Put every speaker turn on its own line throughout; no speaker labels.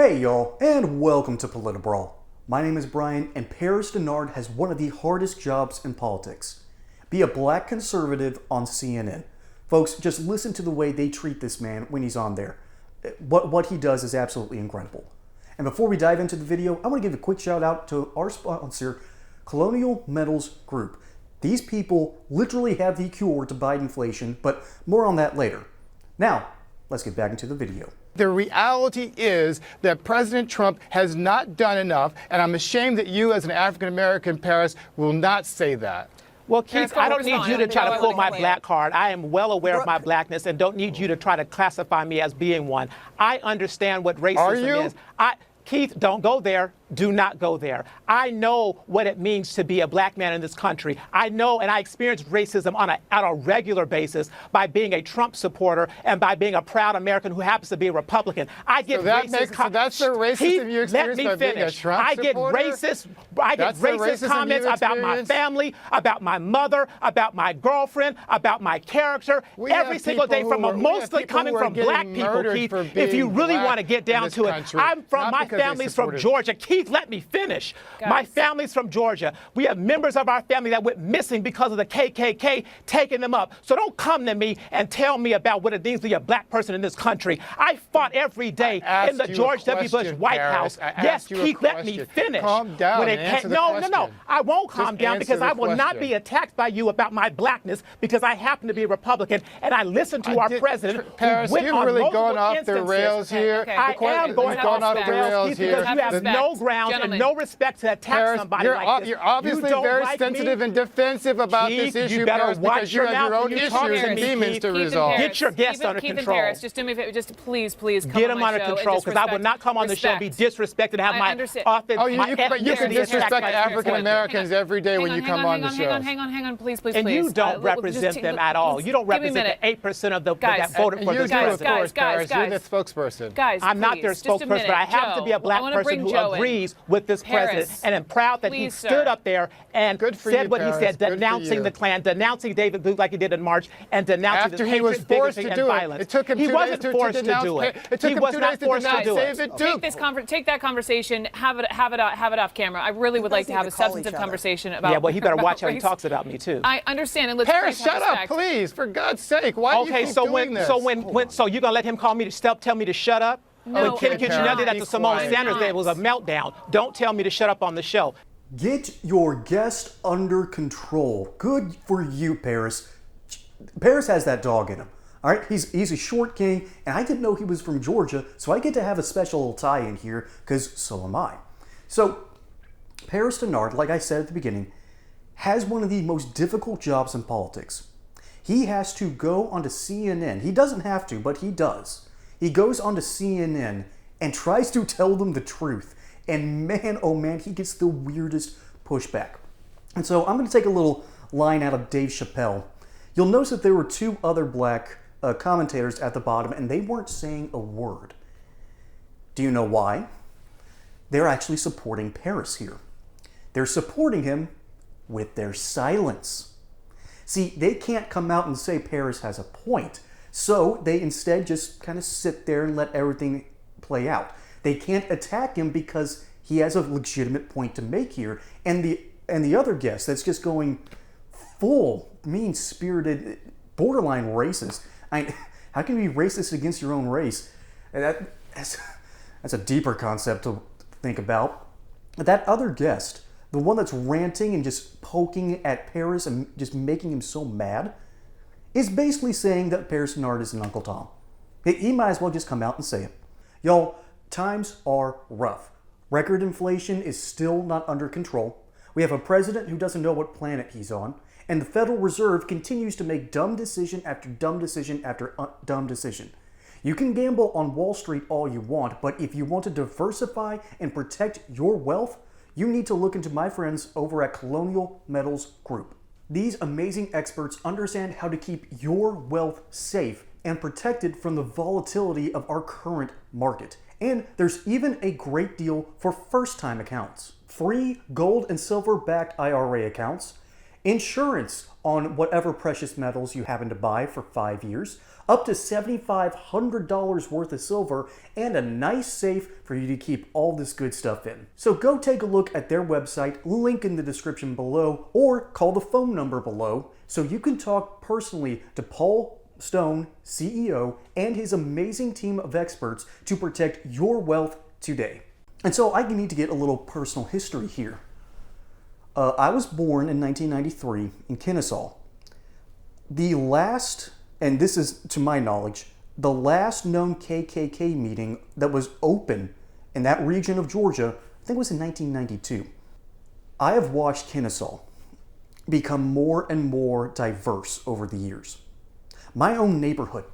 Hey y'all, and welcome to Politibrawl. My name is Brian, and Paris Dennard has one of the hardest jobs in politics. Be a black conservative on CNN. Folks, just listen to the way they treat this man when he's on there. What he does is absolutely incredible. And before we dive into the video, I want to give a quick shout out to our sponsor, Colonial Metals Group. These people literally have the cure to Biden inflation, but more on that later. Now, let's get back into the video.
The reality is that President Trump has not done enough, and I'm ashamed that you, as an African-American, Paris, will not say that.
Well, Keith, I don't need you to try to pull my black card. I am well aware of my blackness and don't need you to try to classify me as being one. I understand what racism is. Keith, don't go there. Do not go there. I know what it means to be a black man in this country. I know, and I experienced racism on a regular basis by being a Trump supporter and by being a proud American who happens to be a Republican. I get racist.
So that's the racism you experience by being a Trump supporter?
I get racist comments about my family, about my mother, about my girlfriend, about my character every single day mostly coming from black people, Keith. If you really want to get down to it, my family's from Georgia. Keith, let me finish.
Guys.
My family's from Georgia. We have members of our family that went missing because of the KKK taking them up. So don't come to me and tell me about what it means to be a black person in this country. I fought every day in the George W. Bush White House. Yes, Keith, let me finish.
Calm down and answer the question.
No. I won't calm down because I will not be attacked by you about my blackness because I happen to be a Republican and I listen to our president.
Paris, you've really gone off the rails here.
I am going off the rails here. You have no grounds and no respect to attack somebody like this.
You're obviously very sensitive and defensive about this issue,
you better
Paris, because you have your own issues and demons to resolve.
Get your guests under
Keith
control.
And Paris, just do me a favor, just please come
get
on
them
my
under
show
control because I will not come on the show and be disrespected and have my office.
Oh, you can disrespect African Americans every day when you come on the show.
Hang on, please.
And you don't represent them at all. You don't represent the 8% of the that voted for this
president.
president.
Of course, Paris. You're the spokesperson.
Guys,
I'm not their spokesperson, but I happen to be a black person who agrees with this president, and I'm proud that he stood up there and said what he said, denouncing the Klan, denouncing David Duke like he did in March, and denouncing the hatred, bigotry, and violence.
It took him 2 days
he wasn't forced to do it. He was not forced to do it.
Take that conversation, have it off camera. I really would like to have a substantive conversation about.
Yeah, well, he better watch how he talks about me too.
I understand, and let's
Paris, shut up, please, for God's sake. Why do you keep doing this?
So you're gonna let him call me to tell me to shut up?
No,
when Kenny Kitchen did that to Simone Sanders, there was a meltdown. Don't tell me to shut up on the show.
Get your guest under control. Good for you, Paris. Paris has that dog in him. All right, he's a short king, and I didn't know he was from Georgia, so I get to have a special little tie in here, because so am I. So, Paris Dennard, like I said at the beginning, has one of the most difficult jobs in politics. He has to go onto CNN. He doesn't have to, but he does. He goes onto CNN and tries to tell them the truth. And man, oh man, he gets the weirdest pushback. And so I'm going to take a little line out of Dave Chappelle. You'll notice that there were 2 other black commentators at the bottom, and they weren't saying a word. Do you know why? They're actually supporting Paris here. They're supporting him with their silence. See, they can't come out and say Paris has a point. So they instead just kind of sit there and let everything play out. They can't attack him because he has a legitimate point to make here. And the other guest that's just going full mean-spirited, borderline racist. How can you be racist against your own race? That's a deeper concept to think about. But that other guest, the one that's ranting and just poking at Paris and just making him so mad, is basically saying that Paris Dennard is an Uncle Tom. He might as well just come out and say it. Y'all, times are rough. Record inflation is still not under control. We have a president who doesn't know what planet he's on. And the Federal Reserve continues to make dumb decision after dumb decision after dumb decision. You can gamble on Wall Street all you want, but if you want to diversify and protect your wealth, you need to look into my friends over at Colonial Metals Group. These amazing experts understand how to keep your wealth safe and protected from the volatility of our current market. And there's even a great deal for first-time accounts. Free gold and silver-backed IRA accounts, insurance on whatever precious metals you happen to buy for 5 years, up to $7,500 worth of silver, and a nice safe for you to keep all this good stuff in. So go take a look at their website, link in the description below, or call the phone number below so you can talk personally to Paul Stone, CEO, and his amazing team of experts to protect your wealth today. And so I need to get a little personal history here. I was born in 1993 in Kennesaw. The last, and this is to my knowledge, the last known KKK meeting that was open in that region of Georgia, I think it was in 1992. I have watched Kennesaw become more and more diverse over the years. My own neighborhood,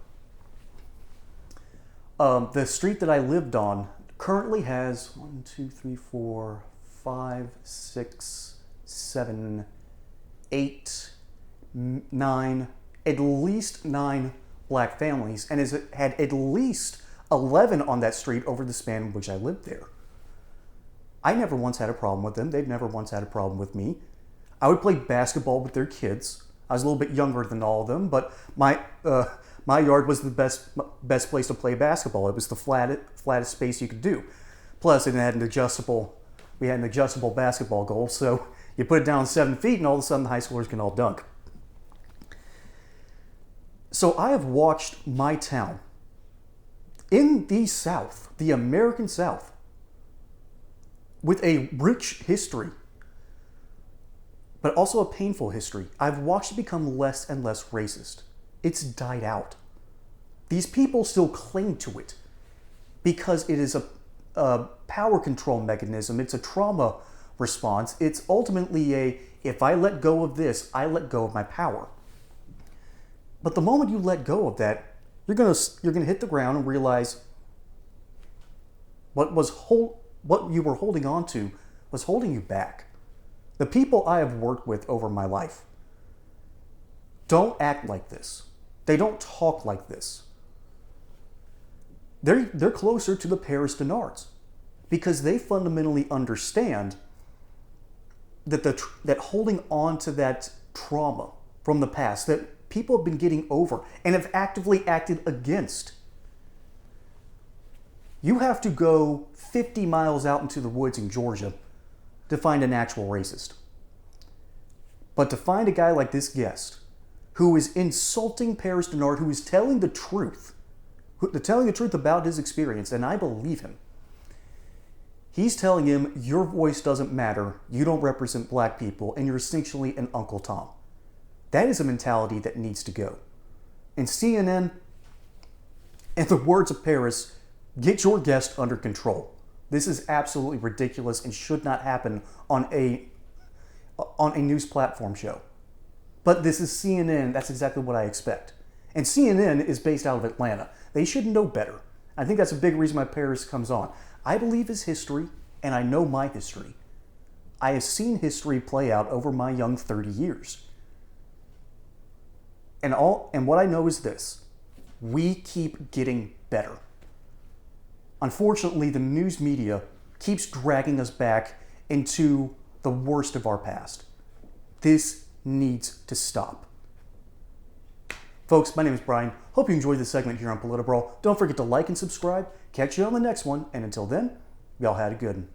the street that I lived on, currently has 1, 2, 3, 4, 5, 6, 7, 8, 9, at least 9 black families, and has had at least 11 on that street over the span in which I lived there. I never once had a problem with them. They've never once had a problem with me. I would play basketball with their kids. I was a little bit younger than all of them, but my yard was the best place to play basketball. It was the flattest space you could do. Plus, we had an adjustable basketball goal, so you put it down 7 feet, and all of a sudden the high schoolers can all dunk. So I have watched my town in the South, the American South, with a rich history, but also a painful history. I've watched it become less and less racist. It's died out. These people still cling to it because it is a power control mechanism. It's a trauma response. It's ultimately if I let go of this, I let go of my power. But the moment you let go of that, you're gonna hit the ground and realize what you were holding on to was holding you back. The people I have worked with over my life don't act like this. They don't talk like this. They're closer to the Paris Denards because they fundamentally understand that holding on to that trauma from the past that people have been getting over and have actively acted against. You have to go 50 miles out into the woods in Georgia to find an actual racist. But to find a guy like this guest who is insulting Paris Denard, who is telling the truth about his experience, and I believe him. He's telling him, your voice doesn't matter, you don't represent black people, and you're essentially an Uncle Tom. That is a mentality that needs to go. And CNN, in the words of Paris, get your guest under control. This is absolutely ridiculous and should not happen on a news platform show. But this is CNN, that's exactly what I expect. And CNN is based out of Atlanta. They should know better. I think that's a big reason why Paris comes on. I believe his history, and I know my history. I have seen history play out over my young 30 years. And what I know is this: we keep getting better. Unfortunately, the news media keeps dragging us back into the worst of our past. This needs to stop. Folks, my name is Brian. Hope you enjoyed this segment here on Politbro. Don't forget to like and subscribe. Catch you on the next one. And until then, y'all had a good one.